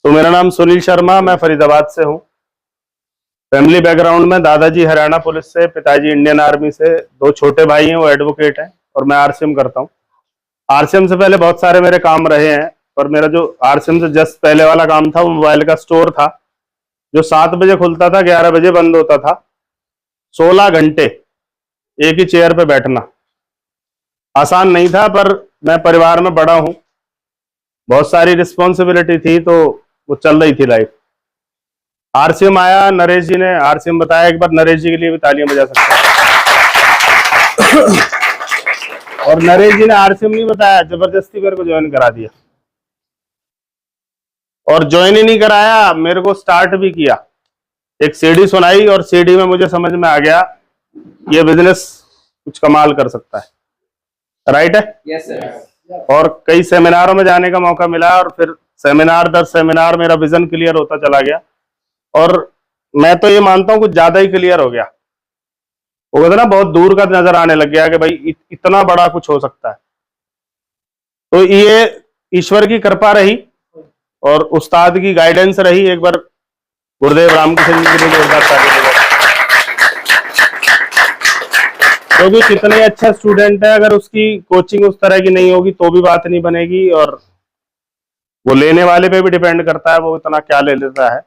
तो मेरा नाम सुनील शर्मा, मैं फरीदाबाद से हूँ। फैमिली बैकग्राउंड में दादाजी हरियाणा पुलिस से, पिताजी इंडियन आर्मी से, दो छोटे भाई हैं वो एडवोकेट हैं और मैं आरसीएम करता हूँ। आरसीएम से पहले बहुत सारे मेरे काम रहे हैं, पर मेरा जो आरसीएम से जस्ट पहले वाला काम था वो मोबाइल का स्टोर था, जो 7 बजे खुलता था, 11 बजे बंद होता था। 16 घंटे एक ही चेयर पे बैठना आसान नहीं था, पर मैं परिवार में बड़ा हूँ, बहुत सारी रिस्पॉन्सिबिलिटी थी, तो वो चल रही थी लाइफ। आरसीएम आया, नरेश जी ने आरसीएम बताया। एक बार नरेश जी के लिए भी तालियां बजा सकते हैं। और नरेश जी ने आरसीएम नहीं बताया, जबरदस्ती मेरे को ज्वाइन करा दिया, और ज्वाइन ही नहीं कराया, मेरे को स्टार्ट भी किया। एक सीडी सुनाई और सीडी में मुझे समझ में आ गया ये बिजनेस कुछ कमाल कर सकता है। राइट है? Yes sir. और कई सेमिनारों में जाने का मौका मिला, और फिर सेमिनार दर सेमिनार मेरा विजन क्लियर होता चला गया, और मैं तो ये मानता हूं कुछ ज्यादा ही क्लियर हो गया। वो कहते ना, बहुत दूर का नजर आने लग गया कि भाई इतना बड़ा कुछ हो सकता है। तो ये ईश्वर की कृपा रही और उस्ताद की गाइडेंस रही। एक बार गुरुदेव रामकृष्ण जी के लिए जोरदार ताली बजाओ। क्योंकि कितने अच्छा स्टूडेंट है, अगर उसकी कोचिंग उस तरह की नहीं होगी तो भी बात नहीं बनेगी, और वो लेने वाले पे भी डिपेंड करता है वो इतना क्या ले लेता है।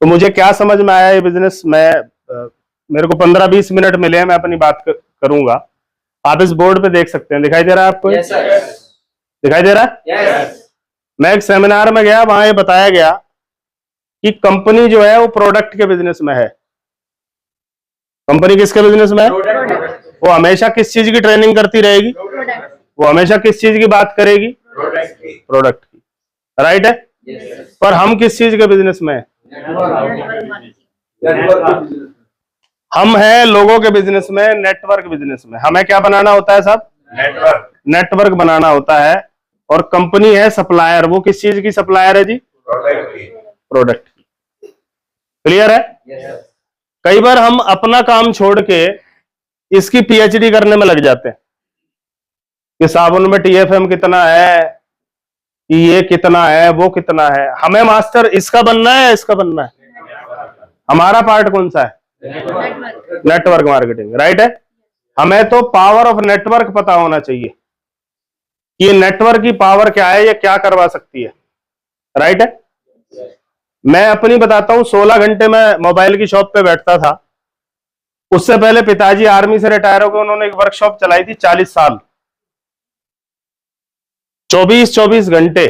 तो मुझे क्या समझ में आया ये बिजनेस, मेरे को 15-20 मिनट मिले हैं, मैं अपनी बात करूंगा। आप इस बोर्ड पे देख सकते हैं, दिखाई दे रहा है आपको? Yes sir. दिखाई दे रहा है? यस। मैं एक सेमिनार में गया, वहां ये बताया गया कि कंपनी जो है वो प्रोडक्ट के बिजनेस में है। कंपनी किसके बिजनेस में है? वो हमेशा किस चीज की ट्रेनिंग करती रहेगी? वो हमेशा किस चीज की बात करेगी? प्रोडक्ट की। राइट है? पर हम किस चीज के बिजनेस में है? हम हैं लोगों के बिजनेस में, नेटवर्क बिजनेस में। हमें क्या बनाना होता है साहब? नेटवर्क बनाना होता है। और कंपनी है सप्लायर। वो किस चीज की सप्लायर है जी? प्रोडक्ट की। क्लियर है? कई बार हम अपना काम छोड़ के इसकी पीएचडी करने में लग जाते हैं कि साबुन में टीएफएम कितना है, कि ये कितना है, वो कितना है। हमें मास्टर इसका बनना है, इसका बनना है। हमारा पार्ट कौन सा है? Network marketing. राइट है? हमें तो पावर ऑफ नेटवर्क पता होना चाहिए कि ये नेटवर्क की पावर क्या है, ये क्या करवा सकती है। राइट है? मैं अपनी बताता हूं, 16 घंटे मैं मोबाइल की शॉप पे बैठता था। उससे पहले पिताजी आर्मी से रिटायर हो गए, उन्होंने एक वर्कशॉप चलाई थी 40 साल, 24-24 घंटे।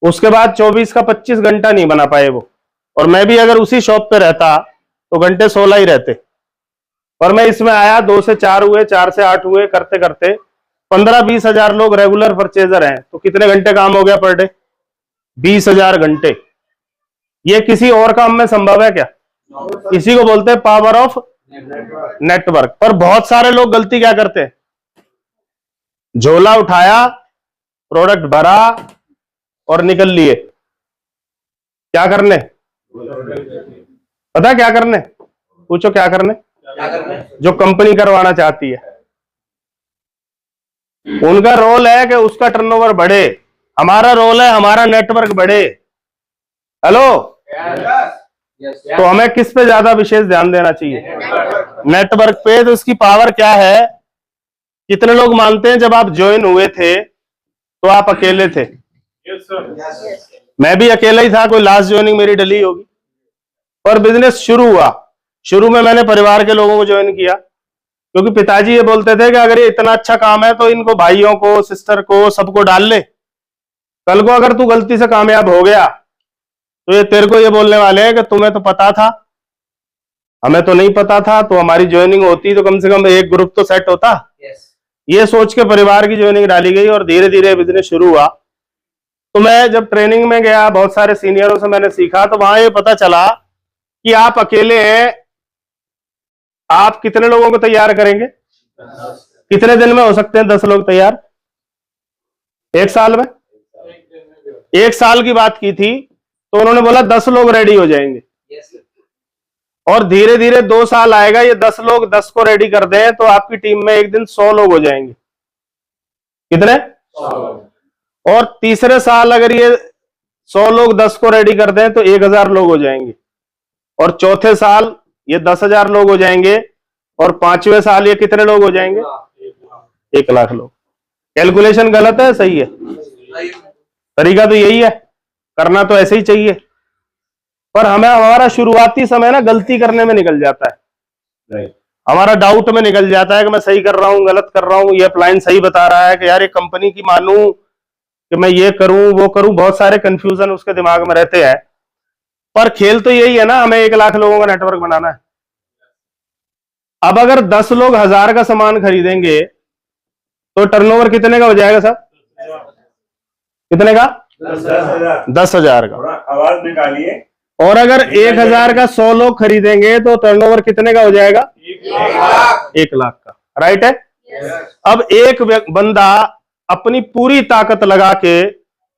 उसके बाद 24 का 25 घंटा नहीं बना पाए वो, और मैं भी अगर उसी शॉप पे रहता तो घंटे 16 ही रहते। पर मैं इसमें आया, 2 से 4 हुए, 4 से 8 हुए, करते करते 15-20 हजार लोग रेगुलर परचेजर हैं। तो कितने घंटे काम हो गया पर डे? 20,000 घंटे। ये किसी और काम में संभव है क्या? इसी को बोलते हैं पावर ऑफ नेटवर्क। पर बहुत सारे लोग गलती क्या करते हैं? झोला उठाया, प्रोडक्ट भरा और निकल लिए। क्या करने? पता क्या करने? पूछो क्या करने? जो कंपनी करवाना चाहती है। उनका रोल है कि उसका टर्नओवर बढ़े, हमारा रोल है हमारा नेटवर्क बढ़े। हेलो? तो हमें किस पे ज्यादा विशेष ध्यान देना चाहिए? नेटवर्क पे। तो उसकी पावर क्या है? कितने लोग मानते हैं जब आप ज्वाइन हुए थे तो आप अकेले थे? मैं भी अकेला ही था, कोई लास्ट ज्वाइनिंग मेरी डली होगी। पर बिजनेस शुरू हुआ, शुरू में मैंने परिवार के लोगों को ज्वाइन किया, क्योंकि पिताजी ये बोलते थे कि अगर ये इतना अच्छा काम है तो इनको, भाइयों को, सिस्टर को, सबको डाल ले। कल को अगर तू गलती से कामयाब हो गया तो ये तेरे को ये बोलने वाले हैं कि तुम्हें तो पता था, हमें तो नहीं पता था। तो हमारी ज्वाइनिंग होती तो कम से कम एक ग्रुप तो सेट होता। ये सोच के परिवार की ज्वाइनिंग डाली गई और धीरे धीरे बिजनेस शुरू हुआ। तो मैं जब ट्रेनिंग में गया, बहुत सारे सीनियरों से मैंने सीखा, तो वहां ये पता चला कि आप अकेले हैं, आप कितने लोगों को तैयार करेंगे? कितने दिन में हो सकते हैं 10 लोग तैयार? 1 साल में? 1 साल की बात की थी तो उन्होंने बोला 10 लोग रेडी हो जाएंगे। और धीरे धीरे 2 साल आएगा, ये 10 लोग 10 को रेडी कर दें तो आपकी टीम में एक दिन 100 लोग हो जाएंगे। कितने? 100। और तीसरे साल अगर ये 100 लोग 10 को रेडी कर दें तो 1000 लोग हो जाएंगे, और चौथे साल ये 10,000 लोग हो जाएंगे, और 5वें साल ये कितने लोग हो जाएंगे? 1 लाख लोग। कैलकुलेशन गलत है, सही है? तरीका तो यही है, करना तो ऐसे ही चाहिए, पर हमें हमारा शुरुआती समय ना गलती करने में निकल जाता है, हमारा डाउट में निकल जाता है कि मैं सही कर रहा हूं, गलत कर रहा हूं, ये अपलाइन सही बता रहा है कि यार ये कंपनी की मानूं कि मैं ये करूं वो करूं, बहुत सारे कंफ्यूजन उसके दिमाग में रहते हैं। पर खेल तो यही है ना, हमें 1 लाख लोगों का नेटवर्क बनाना है। अब अगर 10 लोग 1000 का सामान खरीदेंगे तो टर्नओवर कितने का हो जाएगा साहब? कितने का? 10,000 का। आवाज निकालिए। और अगर 1000 का 100 लोग खरीदेंगे तो टर्नओवर कितने का हो जाएगा? 1 लाख का। राइट है? अब एक बंदा अपनी पूरी ताकत लगा के,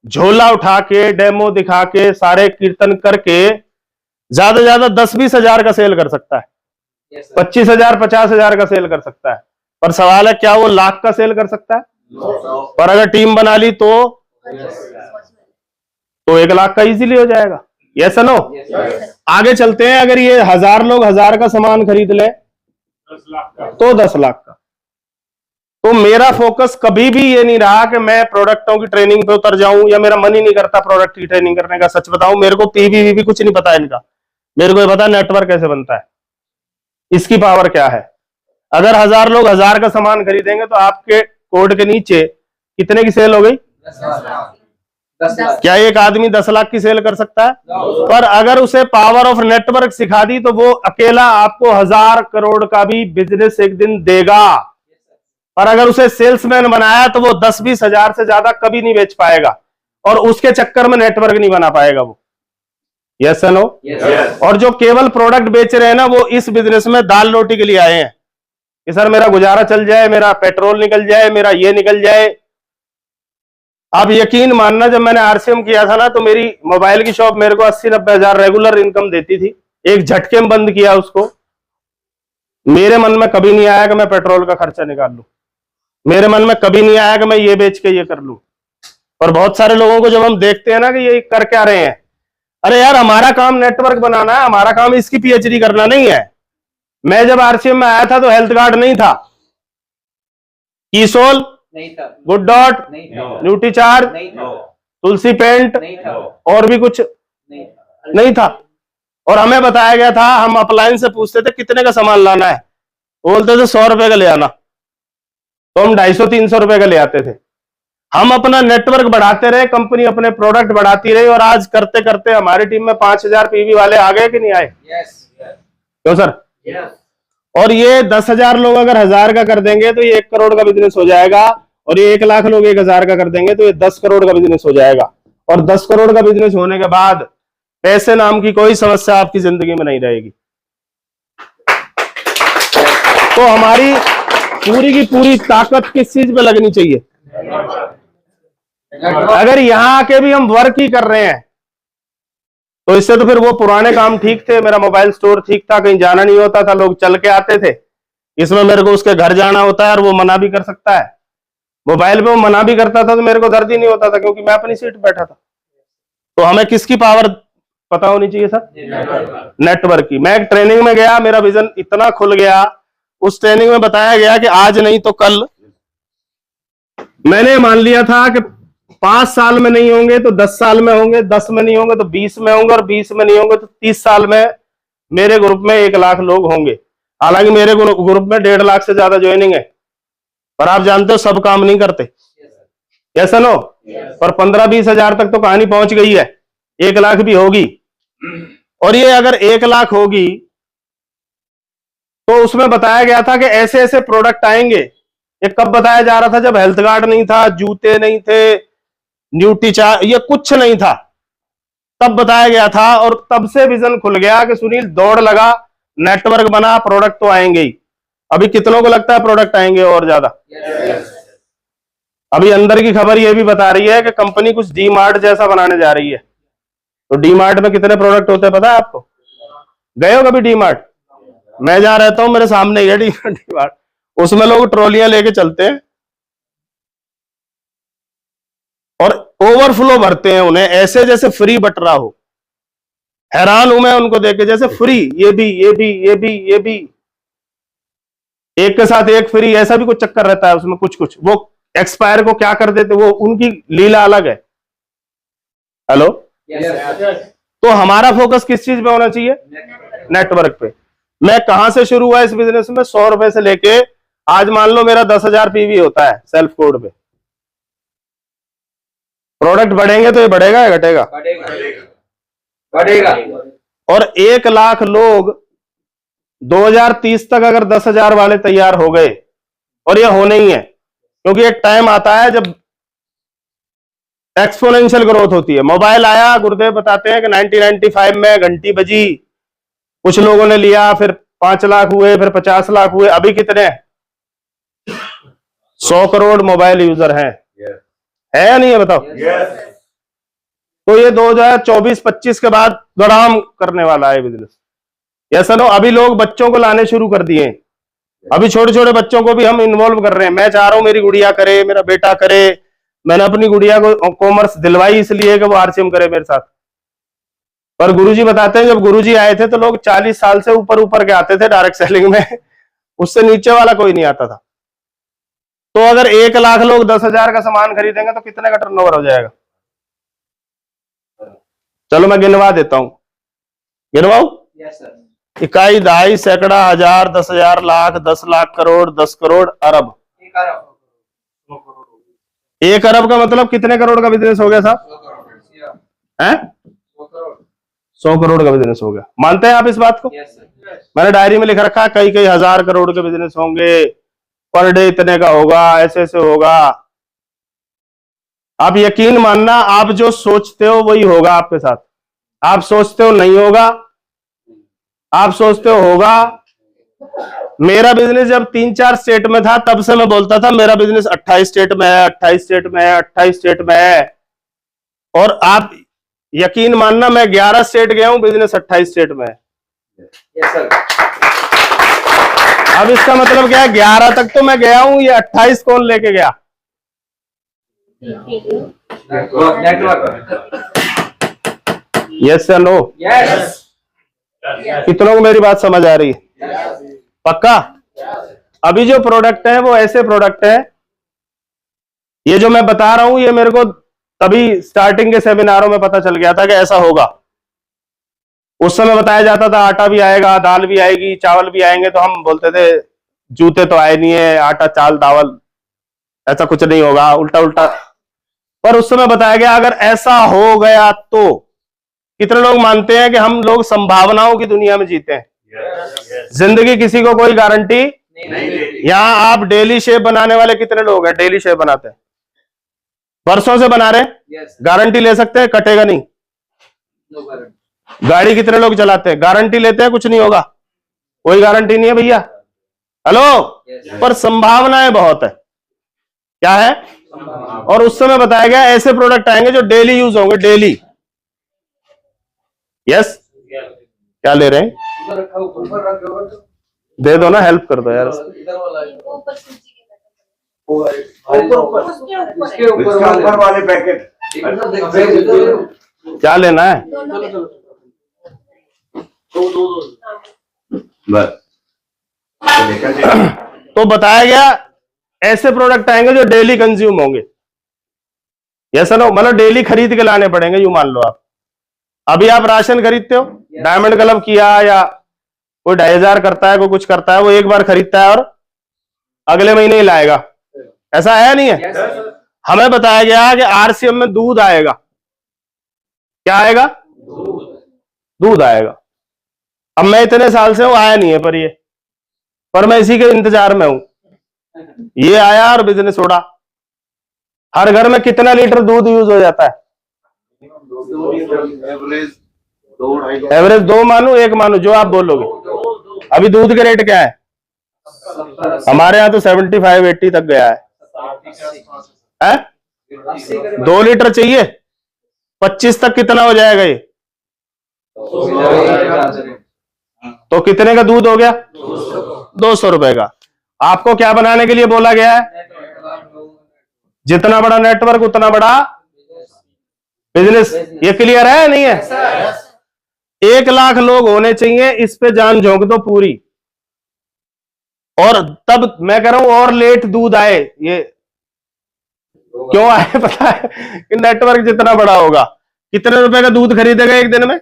झोला उठा के, डेमो दिखा के, सारे कीर्तन करके ज्यादा से ज्यादा 10-20 हजार का सेल कर सकता है, 25,000 50,000 का सेल कर सकता है। पर सवाल है क्या वो लाख का सेल कर सकता है? पर अगर टीम बना ली तो 1 लाख का इजीली हो जाएगा। Yes no? आगे चलते हैं। अगर ये 1000 लोग 1000 का सामान खरीद ले तो 10 लाख का। तो मेरा फोकस कभी भी ये नहीं रहा कि मैं प्रोडक्टों की ट्रेनिंग पे उतर जाऊं, या मेरा मन ही नहीं करता प्रोडक्ट की ट्रेनिंग करने का। सच बताऊं, मेरे को पीवी भी कुछ नहीं पता इनका। मेरे को ये पता नेटवर्क कैसे बनता है, इसकी पावर क्या है। अगर 1000 लोग 1000 का सामान खरीदेंगे तो आपके कोड के नीचे कितने की सेल हो गई? 10 लाख। क्या एक आदमी 10 लाख की सेल कर सकता है? पर अगर उसे पावर ऑफ नेटवर्क सिखा दी तो वो अकेला आपको 1000 करोड़ का भी बिजनेस एक दिन देगा। पर अगर उसे सेल्समैन बनाया तो वो 10-20 हजार से ज्यादा कभी नहीं बेच पाएगा, और उसके चक्कर में नेटवर्क नहीं बना पाएगा वो। Yes no? और जो केवल प्रोडक्ट बेच रहे हैं ना, वो इस बिजनेस में दाल रोटी के लिए आए हैं कि सर मेरा गुजारा चल जाए, मेरा पेट्रोल निकल जाए, मेरा ये निकल जाए। आप यकीन मानना, जब मैंने आरसीएम किया था ना, तो मेरी मोबाइल की शॉप मेरे को 80-90 हजार रेगुलर इनकम देती थी। एक झटके में बंद किया उसको। मेरे मन में कभी नहीं आया कि मैं पेट्रोल का खर्चा निकाल लूं, मेरे मन में कभी नहीं आया कि मैं ये बेच के ये कर लूं। पर बहुत सारे लोगों को जब हम देखते हैं ना कि ये कर क्या रहे हैं, अरे यार हमारा काम नेटवर्क बनाना है, हमारा काम इसकी पीएचडी करना नहीं है। मैं जब आरसीएम में आया था तो हेल्थ कार्ड नहीं था, कीसोल नहीं था, गुड डॉट नहीं था, न्यूट्रीचार्ज नहीं था, तुलसी पेंट नहीं था, और भी कुछ नहीं था। और हमें बताया गया था, हम अपलाइन से पूछते थे कितने का सामान लाना है, बोलते थे 100 रुपए का ले आना, तो हम 250-300 रुपए का ले आते थे। हम अपना नेटवर्क बढ़ाते रहे, कंपनी अपने प्रोडक्ट बढ़ाती रही, और आज करते करते हमारी टीम में 5000 पीवी वाले आ गए कि नहीं आए? क्यों सर? और ये 10,000 लोग अगर 1000 का कर देंगे तो ये 1 करोड़ का बिजनेस हो जाएगा, और ये 1 लाख लोग 1000 का कर देंगे तो ये 10 करोड़ का बिजनेस हो जाएगा। और 10 करोड़ का बिजनेस होने के बाद पैसे नाम की कोई समस्या आपकी जिंदगी में नहीं रहेगी। तो हमारी पूरी की पूरी ताकत किस चीज पे लगनी चाहिए? अगर यहां आके भी हम वर्क ही कर रहे हैं तो इससे तो फिर वो पुराने काम ठीक थे, मेरा मोबाइल स्टोर ठीक था, कहीं जाना नहीं होता था, लोग चल के आते थे। इसमें मेरे को उसके घर जाना होता है और वो मना भी कर सकता है। मोबाइल पे वो मना भी करता था तो मेरे को दर्द ही नहीं होता था, क्योंकि मैं अपनी सीट बैठा था। तो हमें किसकी पावर पता होनी चाहिए सर? नेटवर्क की। मैं एक ट्रेनिंग में गया, मेरा विजन इतना खुल गया। उस ट्रेनिंग में बताया गया कि आज नहीं तो कल, मैंने मान लिया था कि 5 साल में नहीं होंगे तो 10 साल में होंगे, 10 में नहीं होंगे तो 20 में होंगे, और 20 में नहीं होंगे तो 30 साल में मेरे ग्रुप में 1 लाख लोग होंगे। हालांकि मेरे ग्रुप में 1.5 लाख से ज्यादा ज्वाइनिंग है, पर आप जानते हो सब काम नहीं करते। Yes no? पर 15-20 हजार तक तो कहानी पहुंच गई है, 1 लाख भी होगी। और ये अगर 1 लाख होगी तो उसमें बताया गया था कि ऐसे ऐसे प्रोडक्ट आएंगे। ये कब बताया जा रहा था? जब हेल्थ कार्ड नहीं था, जूते नहीं थे, न्यूट्रीचार्ज, ये कुछ नहीं था, तब बताया गया था। और तब से विजन खुल गया कि सुनील दौड़ लगा, नेटवर्क बना, प्रोडक्ट तो आएंगे ही। अभी कितनों को लगता है प्रोडक्ट आएंगे और ज्यादा? अभी अंदर की खबर ये भी बता रही है कि कंपनी कुछ डी मार्ट जैसा बनाने जा रही है। तो डी मार्ट में कितने प्रोडक्ट होते हैं पता है आपको? गए हो कभी डी मार्ट? मैं जहां रहता हूं मेरे सामने ही है डी मार्ट। उसमें लोग ट्रॉलियां लेके चलते हैं, और ओवरफ्लो भरते हैं उन्हें, ऐसे जैसे फ्री बट रहा हो। हैरान हूं मैं उनको देख के, जैसे फ्री, ये भी ये भी ये भी ये भी, एक के साथ एक फ्री, ऐसा भी कुछ चक्कर रहता है उसमें। कुछ कुछ वो एक्सपायर को क्या कर देते, वो उनकी लीला अलग है। हेलो, तो हमारा फोकस किस चीज पे होना चाहिए? नेटवर्क पे। मैं कहां से शुरू हुआ इस बिजनेस में? 100 रुपए से लेके आज मान लो मेरा 10,000 पीवी होता है सेल्फ कोड पे। प्रोडक्ट बढ़ेंगे तो ये बढ़ेगा या घटेगा? बढ़ेगा। और 1 लाख लोग 2030 तक अगर 10,000 वाले तैयार हो गए, और ये होने ही है, क्योंकि एक टाइम आता है जब एक्सपोनेंशियल ग्रोथ होती है। मोबाइल आया, गुरुदेव बताते हैं कि 1995 में घंटी बजी, कुछ लोगों ने लिया, फिर 5 लाख हुए, फिर 50 लाख हुए, अभी कितने? 100 करोड़ मोबाइल यूजर हैं। है या नहीं है बताओ? तो ये 2024-25 के बाद गड़ाम करने वाला है बिजनेस। ऐसा नो, अभी लोग बच्चों को लाने शुरू कर दिए। अभी छोटे छोटे बच्चों को भी हम इन्वॉल्व कर रहे हैं। मैं चाह रहा हूं मेरी गुड़िया करे, मेरा बेटा करे। मैंने अपनी गुड़िया को कॉमर्स दिलवाई इसलिए कि वो आरसीएम करे मेरे साथ। पर गुरुजी बताते हैं, जब गुरुजी आए थे तो लोग 40 साल से ऊपर ऊपर के आते थे डायरेक्ट सेलिंग में, उससे नीचे वाला कोई नहीं आता था। तो अगर 1 लाख लोग 10,000 का सामान खरीदेंगे तो कितने का टर्नओवर हो जाएगा? चलो मैं गिनवा देता हूं, गिनवाऊ। इकाई, दहाई, सैकड़ा, हजार, 10,000, लाख, 10 लाख, करोड़, 10 करोड़, अरब। 1 अरब का मतलब कितने करोड़ का बिजनेस हो गया साहब? हैं? 100 करोड़ का बिजनेस हो गया। मानते हैं आप इस बात को? मैंने डायरी में लिख रखा है कई कई हजार करोड़ के बिजनेस होंगे, पर डे इतने का होगा, ऐसे ऐसे होगा। आप यकीन मानना, आप जो सोचते हो वही होगा आपके साथ। आप सोचते हो नहीं होगा, आप सोचते हो होगा। मेरा बिजनेस जब 3-4 स्टेट में था तब से मैं बोलता था मेरा बिजनेस 28 स्टेट में है, 28 स्टेट में है, 28 स्टेट में है। और आप यकीन मानना, मैं 11 स्टेट गया हूं, बिजनेस 28 स्टेट में है। अब इसका मतलब क्या है? 11 तक तो मैं गया हूं, ये 28 कौन लेके गया? यस या नो? यस। कितनों को मेरी बात समझ आ रही है? पक्का? अभी जो प्रोडक्ट है वो ऐसे प्रोडक्ट है, ये जो मैं बता रहा हूं, ये मेरे को तभी स्टार्टिंग के सेमिनारों में पता चल गया था कि ऐसा होगा। उस समय बताया जाता था आटा भी आएगा, दाल भी आएगी, चावल भी आएंगे, तो हम बोलते थे जूते तो आए नहीं है, आटा चाल दावल ऐसा कुछ नहीं होगा, उल्टा उल्टा। पर उस समय बताया गया अगर ऐसा हो गया तो कितने लोग मानते हैं कि हम लोग संभावनाओं की दुनिया में जीते हैं? जिंदगी किसी को कोई गारंटी नहीं। यहां आप डेली शेप बनाने वाले कितने लोग हैं? डेली शेप बनाते हैं, वर्षों से बना रहे हैं, गारंटी ले सकते हैं कटेगा नहीं? गाड़ी कितने लोग चलाते हैं? गारंटी लेते हैं कुछ नहीं होगा? कोई गारंटी नहीं है भैया। हेलो, पर संभावनाएं बहुत है। क्या है? और उस समय बताया गया ऐसे प्रोडक्ट आएंगे जो डेली यूज होंगे, डेली। यस? क्या ले रहे हैं? दे दो ना, हेल्प कर दो यार। ऊपर वाले पैकेट क्या लेना है? बस। तो बताया गया ऐसे प्रोडक्ट आएंगे जो डेली कंज्यूम होंगे। Yes no? मतलब डेली खरीद के लाने पड़ेंगे। यूं मान लो आप अभी आप राशन खरीदते हो, डायमंड क्लब किया, या कोई 2,500 करता है, कोई कुछ करता है, वो एक बार खरीदता है और अगले महीने ही लाएगा। ऐसा है नहीं है? हमें बताया गया कि आरसीएम में दूध आएगा। क्या आएगा? दूध आएगा। अब मैं इतने साल से हूं, आया नहीं है, पर मैं इसी के इंतजार में हूं। ये आया और बिजनेस उड़ा। हर घर में कितना लीटर दूध यूज हो जाता है? एवरेज 2 मानू, 1 मानू, जो आप बोलोगे। अभी दूध के रेट क्या है? हमारे यहाँ तो 75-80 तक गया है? 2 लीटर चाहिए, 25 तक कितना हो जाएगा ये? तो कितने का दूध हो गया? 200 रुपए का। आपको क्या बनाने के लिए बोला गया है? जितना बड़ा नेटवर्क उतना बड़ा बिजनेस ये क्लियर है नहीं है? 1 लाख लोग होने चाहिए, इस पे जान झोंक दो पूरी। और तब मैं कह रहा हूं और लेट दूध आए, ये क्यों आए पता है? कि नेटवर्क जितना बड़ा होगा, कितने रुपए का दूध खरीदेगा एक दिन में?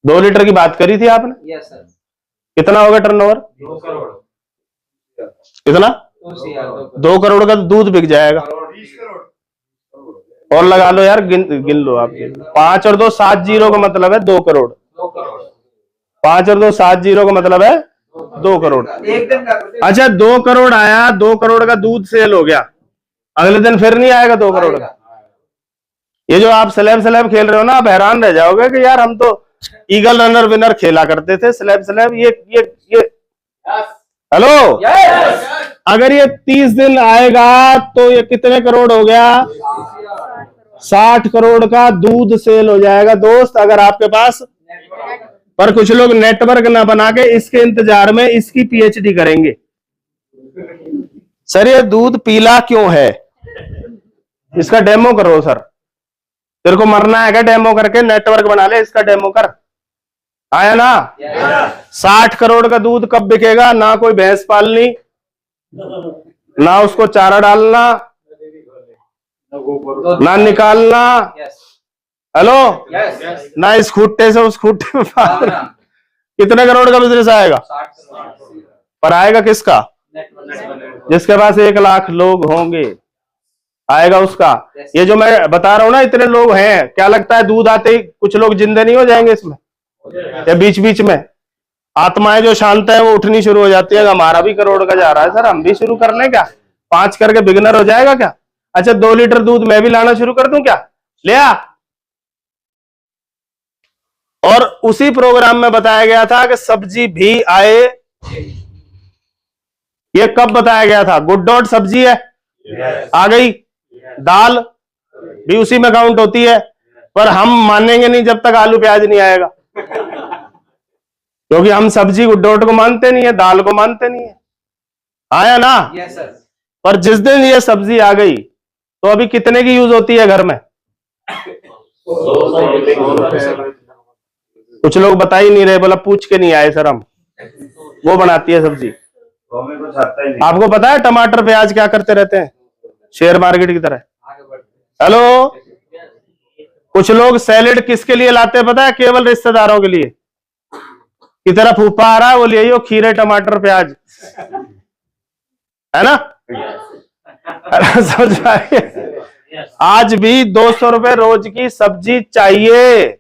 2 लीटर की बात करी थी आपने। Yes sir. कितना होगा टर्नओवर? 2 करोड़। कितना? 2 करोड़ का दूध बिक जाएगा। और लगा लो यार, गिन लो आप। 5 और 2 7 जीरो का मतलब है 2 करोड़। 5 और 2 7 जीरो का मतलब है 2 करोड़। एक दिन का। अच्छा 2 करोड़ आया, 2 करोड़ का दूध सेल हो गया, अगले दिन फिर नहीं आएगा 2 करोड़ का। ये जो आप स्लैब खेल रहे हो ना, आप हैरान रह जाओगे कि यार हम तो ईगल रनर विनर खेला करते थे। स्लैब ये हेलो, अगर ये 30 दिन आएगा तो ये कितने करोड़ हो गया? 60 करोड़ का दूध सेल हो जाएगा दोस्त, अगर आपके पास। पर कुछ लोग नेटवर्क ना बना के इसके इंतजार में इसकी पीएचडी करेंगे। सर ये दूध पीला क्यों है? इसका डेमो करो सर। तेरे को मरना है क्या? डेमो करके नेटवर्क बना ले, इसका डेमो कर। आया ना? 60 करोड़ का दूध कब बिकेगा? ना कोई भैंस पालनी, ना उसको चारा डालना, ना निकालना, हेलो, ना इस खूटे से उस खूटे में कितने करोड़ का बिजनेस आएगा? पर आएगा किसका? जिसके पास 1 लाख लोग होंगे, आएगा उसका। ये जो मैं बता रहा हूं ना, इतने लोग हैं, क्या लगता है दूध आते ही कुछ लोग जिंदे नहीं हो जाएंगे इसमें? या बीच बीच में आत्माएं जो शांत है वो उठनी शुरू हो जाती है, हमारा भी करोड़ का जा रहा है सर, हम भी शुरू कर लें क्या? 5 करके बिगनर हो जाएगा क्या? अच्छा 2 लीटर दूध मैं भी लाना शुरू कर दूं क्या? ले आ। और उसी प्रोग्राम में बताया गया था कि सब्जी भी आए। ये कब बताया गया था? गुड डॉट सब्जी है, आ गई। दाल भी उसी में काउंट होती है, पर हम मानेंगे नहीं जब तक आलू प्याज नहीं आएगा, क्योंकि हम सब्जी गुड डॉट को मानते नहीं है, दाल को मानते नहीं है। आया ना? Yes sir. पर जिस दिन ये सब्जी आ गई तो अभी कितने की यूज होती है घर में? कुछ लोग बता ही नहीं रहे, बोला पूछ के नहीं आए सर हम। वो बनाती है सब्जी। आपको पता है टमाटर प्याज क्या करते रहते हैं? शेयर मार्केट की तरह। हेलो, कुछ लोग सैलेड किसके लिए लाते हैं पता है? केवल रिश्तेदारों के लिए। की तरह फूफा आ रहा है, वो ले आइयो खीरे टमाटर प्याज, है ना? समझ आए? आज भी 200 रुपए रोज की सब्जी चाहिए,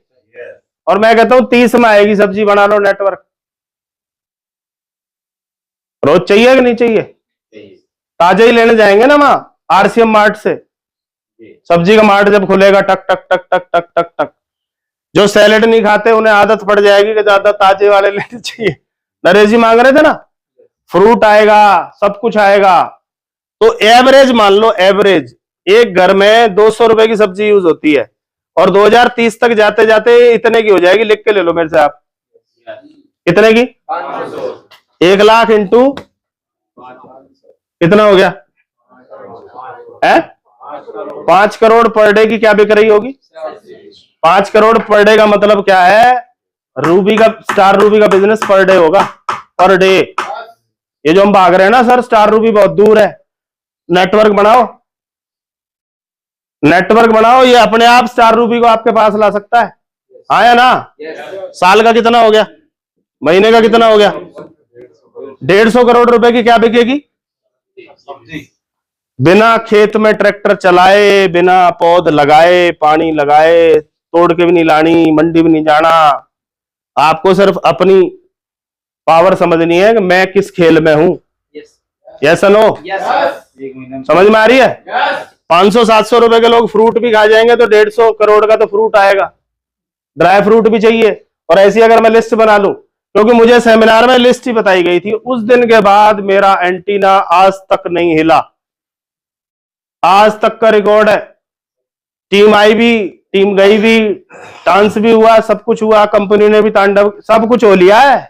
और मैं कहता हूं 30 में आएगी सब्जी। बना लो नेटवर्क। रोज चाहिए कि नहीं चाहिए? ताजा ही लेने जाएंगे ना वहां आरसीएम मार्ट से। सब्जी का मार्ट जब खुलेगा, टक टक टक टक टक टक टक। जो सैलेड नहीं खाते उन्हें आदत पड़ जाएगी कि ज्यादा ताजे वाले लेने चाहिए। नरेश जी मांग रहे थे ना, फ्रूट आएगा, सब कुछ आएगा। तो एवरेज मान लो, एवरेज एक घर में 200 रुपए की सब्जी यूज होती है, और 2030 तक जाते जाते इतने की हो जाएगी। लिख के ले लो मेरे से आप, कितने की? 1 लाख इंटू कितना हो गया है? 5 करोड़ पर डे की क्या बिक रही होगी? 5 करोड़ पर डे का मतलब क्या है? रूबी का, स्टार रूबी का बिजनेस पर डे होगा, पर डे। ये जो हम भाग रहे हैं ना सर, स्टार रूबी बहुत दूर है। नेटवर्क बनाओ, नेटवर्क बनाओ, ये अपने आप स्टार रूबी को आपके पास ला सकता है। आया ना? साल का कितना हो गया? महीने का कितना हो गया? 150 करोड़ रुपए की क्या बिकेगी? बिना खेत में ट्रैक्टर चलाए, बिना पौध लगाए, पानी लगाए, तोड़ के भी नहीं लानी, मंडी भी नहीं जाना। आपको सिर्फ अपनी पावर समझनी है कि मैं किस खेल में हूं। Yes no? समझ में आ रही है? 500-700 रुपए के लोग फ्रूट भी खा जाएंगे तो 150 करोड़ का तो फ्रूट आएगा। ड्राई फ्रूट भी चाहिए। और ऐसी अगर मैं लिस्ट बना लूं, क्योंकि मुझे सेमिनार में लिस्ट ही बताई गई थी, उस दिन के बाद मेरा एंटीना आज तक नहीं हिला। आज तक का रिकॉर्ड है। टीम आई भी, टीम गई भी, डांस भी हुआ, सब कुछ हुआ, कंपनी ने भी तांडव, सब कुछ हो लिया है।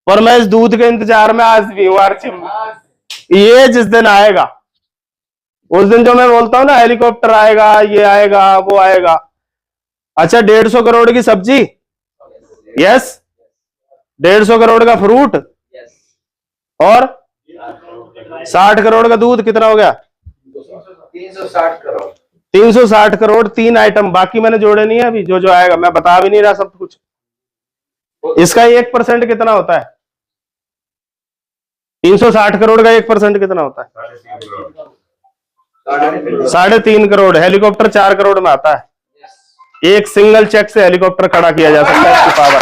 पर मैं इस दूध के इंतजार में आज भी हूं। ये जिस दिन आएगा उस दिन जो मैं बोलता हूँ ना हेलीकॉप्टर आएगा, ये आएगा, वो आएगा। अच्छा 150 करोड़ की सब्जी, यस। 150 करोड़ का फ्रूट, और 60 करोड़ का दूध, कितना हो गया? 360 करोड़। 360 करोड़, 3 आइटम। बाकी मैंने जोड़े नहीं है अभी, जो जो आएगा मैं बता भी नहीं रहा सब कुछ। इसका 1% कितना होता है? 360 करोड़ का 1% कितना होता है? 3.5 करोड़। हेलीकॉप्टर 4 करोड़ में आता है। एक सिंगल चेक से हेलीकॉप्टर खड़ा किया जा सकता है, इसकी पावर।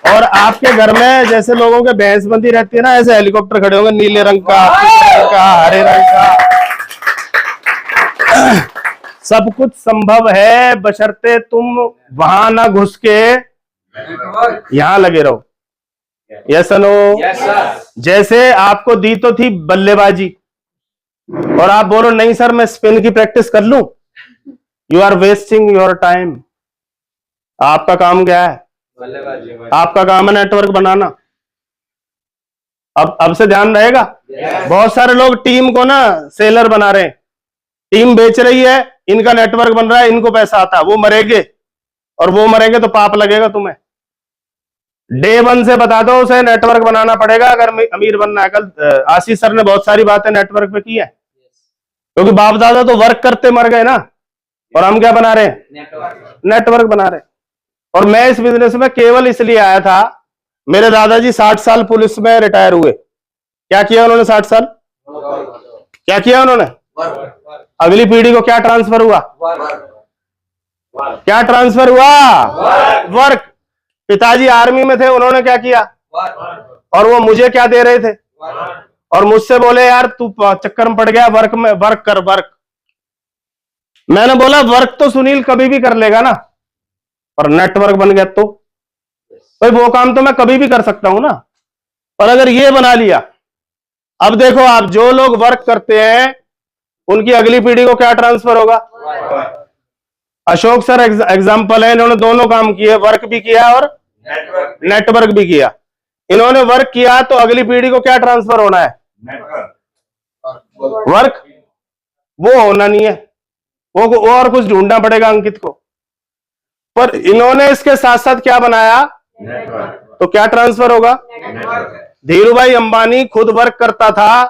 और आपके घर में जैसे लोगों के भैंस बंधी रहती है ना, ऐसे हेलीकॉप्टर खड़े होंगे, नीले रंग का, पीले रंग का, हरे रंग का। सब कुछ संभव है, बशर्ते तुम वहां ना घुस के यहां लगे रहो। Yes no? Yes sir. जैसे आपको दी तो थी बल्लेबाजी, और आप बोलो नहीं सर मैं स्पिन की प्रैक्टिस कर लूं, you are wasting your time. आपका काम क्या है? आपका काम है नेटवर्क बनाना। अब से ध्यान रहेगा। बहुत सारे लोग टीम को ना सेलर बना रहे हैं, टीम बेच रही है, इनका नेटवर्क बन रहा है, इनको पैसा आता है, वो मरेंगे, और वो मरेंगे तो पाप लगेगा तुम्हें। डे 1 से बता दो उसे नेटवर्क बनाना पड़ेगा अगर अमीर बनना है। कल आशीष सर ने बहुत सारी बातें नेटवर्क पे की है, क्योंकि बाप दादा तो वर्क करते मर गए ना, और हम क्या बना रहे हैं? नेटवर्क बना रहे हैं। और मैं इस बिजनेस में केवल इसलिए आया था, मेरे दादाजी 60 साल पुलिस में रिटायर हुए। क्या किया उन्होंने 60 साल? क्या किया उन्होंने? अगली पीढ़ी को क्या ट्रांसफर हुआ? क्या ट्रांसफर हुआ? वर्क। पिताजी आर्मी में थे, उन्होंने क्या किया? और वो मुझे क्या दे रहे थे? और मुझसे बोले यार तू चक्कर में पड़ गया, वर्क में वर्क कर, वर्क। मैंने बोला वर्क तो सुनील कभी भी कर लेगा ना, और नेटवर्क बन गया तो भाई वो काम तो मैं कभी भी कर सकता हूं ना, पर अगर ये बना लिया। अब देखो आप, जो लोग वर्क करते हैं उनकी अगली पीढ़ी को क्या ट्रांसफर होगा? अशोक सर एग्जाम्पल है, इन्होंने दोनों काम किए, वर्क भी किया और नेटवर्क भी किया। इन्होंने वर्क किया तो अगली पीढ़ी को क्या ट्रांसफर होना है? वर्क। वो होना नहीं है, वो और कुछ ढूंढना पड़ेगा अंकित को। पर इन्होंने इसके साथ साथ क्या बनाया? तो क्या ट्रांसफर होगा? धीरू भाई अंबानी खुद वर्क करता था,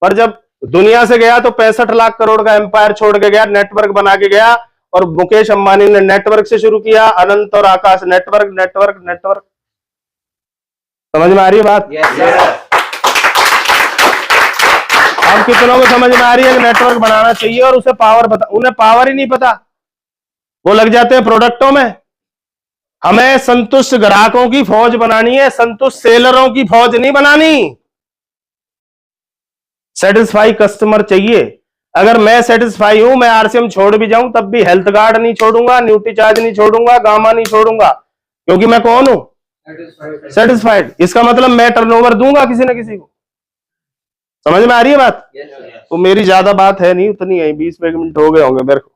पर जब दुनिया से गया तो 65 लाख करोड़ का एम्पायर छोड़ के गया, नेटवर्क बना के गया। और मुकेश अंबानी ने नेटवर्क से शुरू किया, अनंत और आकाश नेटवर्क नेटवर्क नेटवर्क। समझ में आ रही है बात? अब कितनों को समझ में आ रही है कि नेटवर्क बनाना चाहिए और उसे पावर पता? उन्हें पावर ही नहीं पता, वो लग जाते हैं प्रोडक्टों में। हमें संतुष्ट ग्राहकों की फौज बनानी है, संतुष्ट सेलरों की फौज नहीं बनानी। सेटिस्फाई कस्टमर चाहिए। अगर मैं सेटिस्फाई हूं, मैं आरसीएम छोड़ भी जाऊं तब भी हेल्थ कार्ड नहीं छोड़ूंगा, न्यूट्री चार्ज नहीं छोड़ूंगा, गामा नहीं छोड़ूंगा, क्योंकि मैं कौन हूं? सेटिस्फाइड। इसका मतलब मैं टर्नओवर दूंगा किसी न किसी को। समझ में आ रही है बात? तो मेरी ज्यादा बात है नहीं, उतनी है, 20 मिनट हो गए होंगे मेरे को।